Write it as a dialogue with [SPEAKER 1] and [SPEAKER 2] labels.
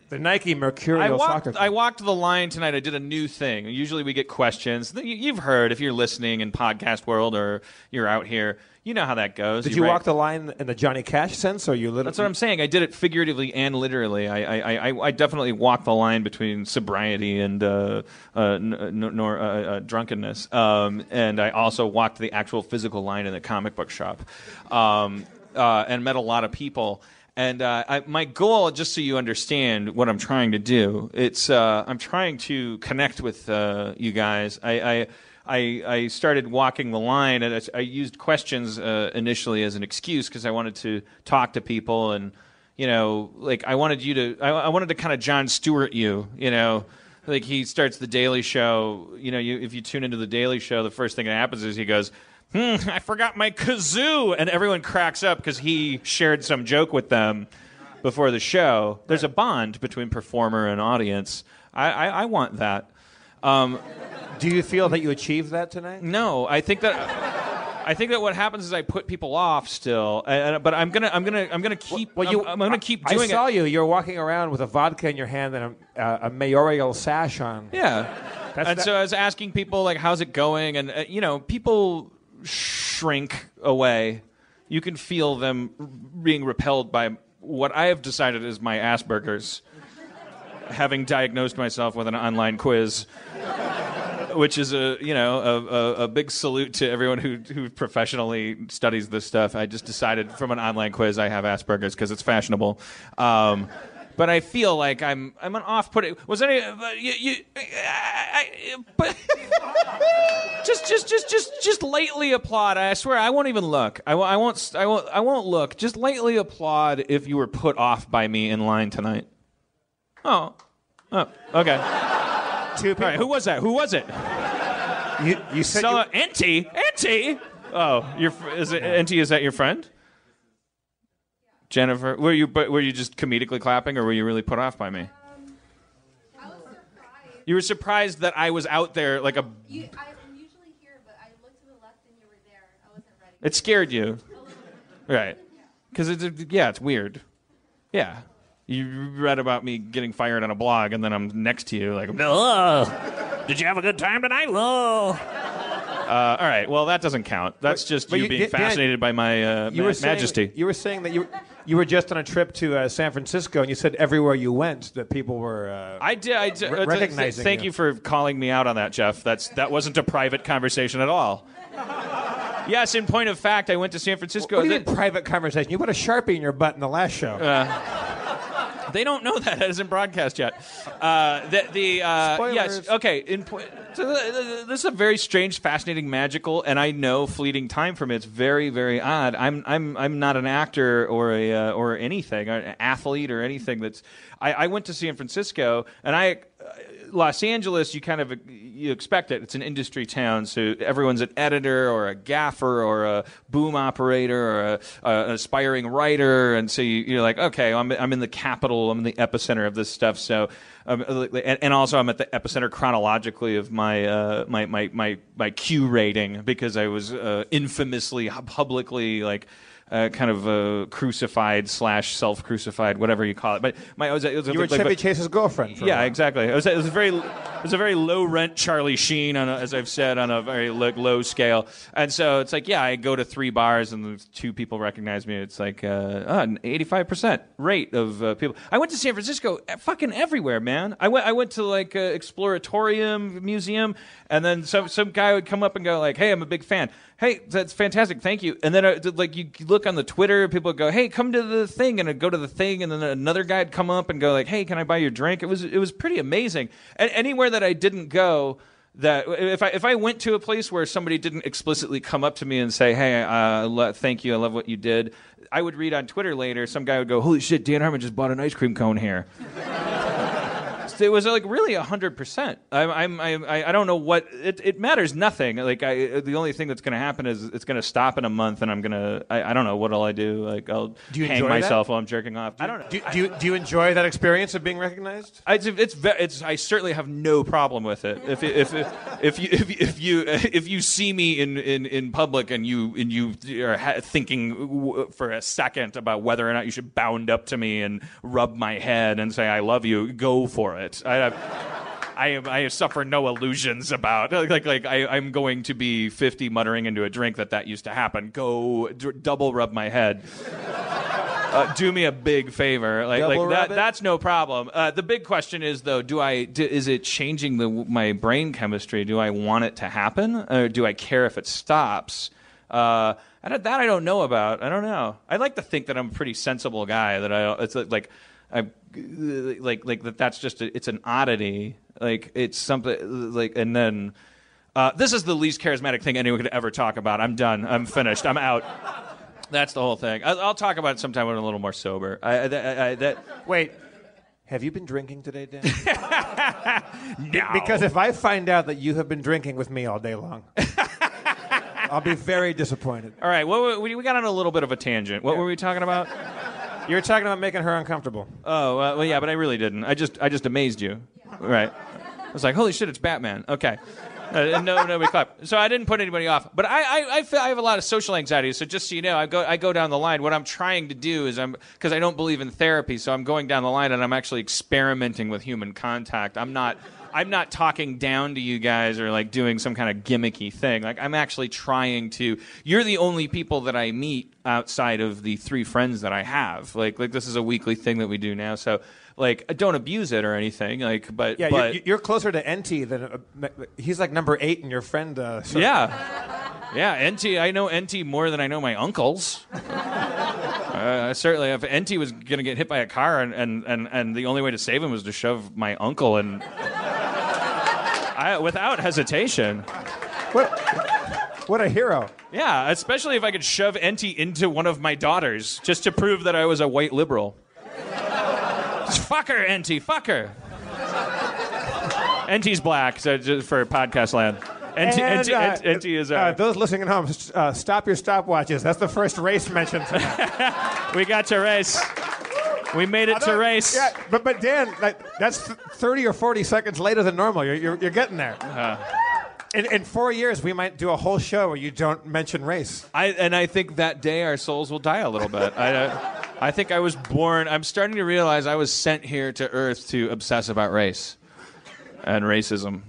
[SPEAKER 1] The Nike Mercurial soccer team.
[SPEAKER 2] I walked the line tonight. I did a new thing. Usually we get questions. You've heard if you're listening in podcast world or you're out here. You know how that goes.
[SPEAKER 1] Did you walk the line in the Johnny Cash sense, or you literally?
[SPEAKER 2] That's what I'm saying. I did it figuratively and literally. I definitely walked the line between sobriety and drunkenness. And I also walked the actual physical line in the comic book shop, and met a lot of people. And my goal, just so you understand what I'm trying to do, I'm trying to connect with you guys. I started walking the line, and I used questions initially as an excuse because I wanted to talk to people, and I wanted to kind of Jon Stewart you, like he starts the Daily Show. If you tune into the Daily Show, the first thing that happens is he goes, I forgot my kazoo, and everyone cracks up because he shared some joke with them before the show. There's a bond between performer and audience. I want that.
[SPEAKER 1] Do you feel that you achieved that tonight?
[SPEAKER 2] No, I think that what happens is I put people off still, but I'm gonna keep. Well, I'm gonna keep doing it.
[SPEAKER 1] I saw you. You're walking around with a vodka in your hand and a mayoral sash on.
[SPEAKER 2] Yeah, so I was asking people like, "How's it going?" And people shrink away. You can feel them being repelled by what I have decided is my Asperger's, having diagnosed myself with an online quiz. Which is a big salute to everyone who professionally studies this stuff. I just decided from an online quiz I have Asperger's because it's fashionable. But I feel like I'm an off-putting. Was any? But just lightly applaud. I swear I won't even look. I won't look. Just lightly applaud if you were put off by me in line tonight. Oh, okay.
[SPEAKER 1] Two people.
[SPEAKER 2] All right, who was that? Who was it?
[SPEAKER 1] You said
[SPEAKER 2] Auntie. Oh, is that your friend? Jennifer, were you just comedically clapping, or were you really put off by me?
[SPEAKER 3] I was surprised.
[SPEAKER 2] You were surprised that I was out there like a.
[SPEAKER 3] I'm usually here, but I looked to the left and you were there. I wasn't ready.
[SPEAKER 2] It scared you, right? Because it's weird. Yeah. You read about me getting fired on a blog, and then I'm next to you like, oh, did you have a good time tonight? Oh. All right, well, that doesn't count. That's just you being fascinated by my majesty.
[SPEAKER 1] You were saying that you were just on a trip to San Francisco, and you said everywhere you went that people were
[SPEAKER 2] I did.
[SPEAKER 1] recognizing
[SPEAKER 2] Thank you for calling me out on that, Jeff. That wasn't a private conversation at all. Yes, in point of fact, I went to San Francisco.
[SPEAKER 1] What do you mean private conversation? You put a Sharpie in your butt in the last show.
[SPEAKER 2] They don't know that. It isn't broadcast yet.
[SPEAKER 1] Spoilers.
[SPEAKER 2] Yes. Okay. This is a very strange, fascinating, magical, and I know fleeting time from it. It's very, very odd. I'm not an actor or anything, an athlete or anything. I went to San Francisco, and Los Angeles, you expect it. It's an industry town, so everyone's an editor or a gaffer or a boom operator or an aspiring writer, and so you're like, okay, I'm in the capital, I'm in the epicenter of this stuff. So, and also I'm at the epicenter chronologically of my Q rating because I was infamously publicly kind of crucified / self-crucified, whatever you call it. But
[SPEAKER 1] you were Chevy Chase's girlfriend.
[SPEAKER 2] Yeah, exactly. It was a very low rent Charlie Sheen, as I've said, on a very low scale. And so it's like, yeah, I go to 3 bars and 2 people recognize me. It's like an 85% rate of people. I went to San Francisco, fucking everywhere, man. I went to Exploratorium Museum, and then some guy would come up and go like, "Hey, I'm a big fan." Hey, that's fantastic, thank you. And then you look on the Twitter, people would go, "Hey, come to the thing," and I'd go to the thing, and then another guy would come up and go like, "Hey, can I buy your drink?" It was pretty amazing. And anywhere that I didn't go, that if I went to a place where somebody didn't explicitly come up to me and say, "Hey, thank you, I love what you did," I would read on Twitter later, some guy would go, "Holy shit, Dan Harmon just bought an ice cream cone here." it was like really 100%. I don't know what it matters nothing. Like the only thing that's going to happen is it's going to stop in a month, and I don't know what'll I do. Like I'll hang myself while I'm jerking off. I don't know.
[SPEAKER 1] Do you enjoy that experience of being recognized?
[SPEAKER 2] I certainly have no problem with it. If you see me in public and you are thinking for a second about whether or not you should bound up to me and rub my head and say I love you, go for it. I suffer no illusions about I'm going to be 50 muttering into a drink that used to happen. Go double rub my head. Do me a big favor, that's no problem. The big question is though, is it changing my brain chemistry? Do I want it to happen, or do I care if it stops? That I don't know about. I don't know. I like to think that I'm a pretty sensible guy. That's just it's an oddity. Like it's something like, and then this is the least charismatic thing anyone could ever talk about. I'm done. I'm finished. I'm out. That's the whole thing. I'll talk about it sometime when I'm a little more sober.
[SPEAKER 1] Wait, have you been drinking today, Dan?
[SPEAKER 2] No.
[SPEAKER 1] Because if I find out that you have been drinking with me all day long, I'll be very disappointed.
[SPEAKER 2] All right, we got on a little bit of a tangent. What were we talking about?
[SPEAKER 1] You were talking about making her uncomfortable.
[SPEAKER 2] Oh, well, yeah, but I really didn't. I just amazed you. Right. I was like, holy shit, it's Batman. Okay. Nobody clapped. So I didn't put anybody off. But I feel I have a lot of social anxiety. So just so you know, I go down the line. What I'm trying to do is because I don't believe in therapy, so I'm going down the line and I'm actually experimenting with human contact. I'm not talking down to you guys or like doing some kind of gimmicky thing. Like I'm actually trying to. You're the only people that I meet outside of the 3 friends that I have. Like this is a weekly thing that we do now. So. Like, don't abuse it or anything. Like, but
[SPEAKER 1] you're closer to NT than he's like number 8 in your friend.
[SPEAKER 2] Yeah, NT. I know NT more than I know my uncles. Certainly, if NT was gonna get hit by a car and the only way to save him was to shove my uncle and without hesitation.
[SPEAKER 1] What a hero.
[SPEAKER 2] Yeah, especially if I could shove NT into one of my daughters just to prove that I was a white liberal. Fuck her, NT. Fuck her. NT's black, so just for podcast land. NT is...
[SPEAKER 1] those listening at home, stop your stopwatches. That's the first race mentioned tonight.
[SPEAKER 2] We got to race. We made it to race.
[SPEAKER 1] Yeah, but Dan, that's 30 or 40 seconds later than normal. You're getting there. In 4 years, we might do a whole show where you don't mention race.
[SPEAKER 2] I think that day our souls will die a little bit. I think I was born... I'm starting to realize I was sent here to Earth to obsess about race and racism.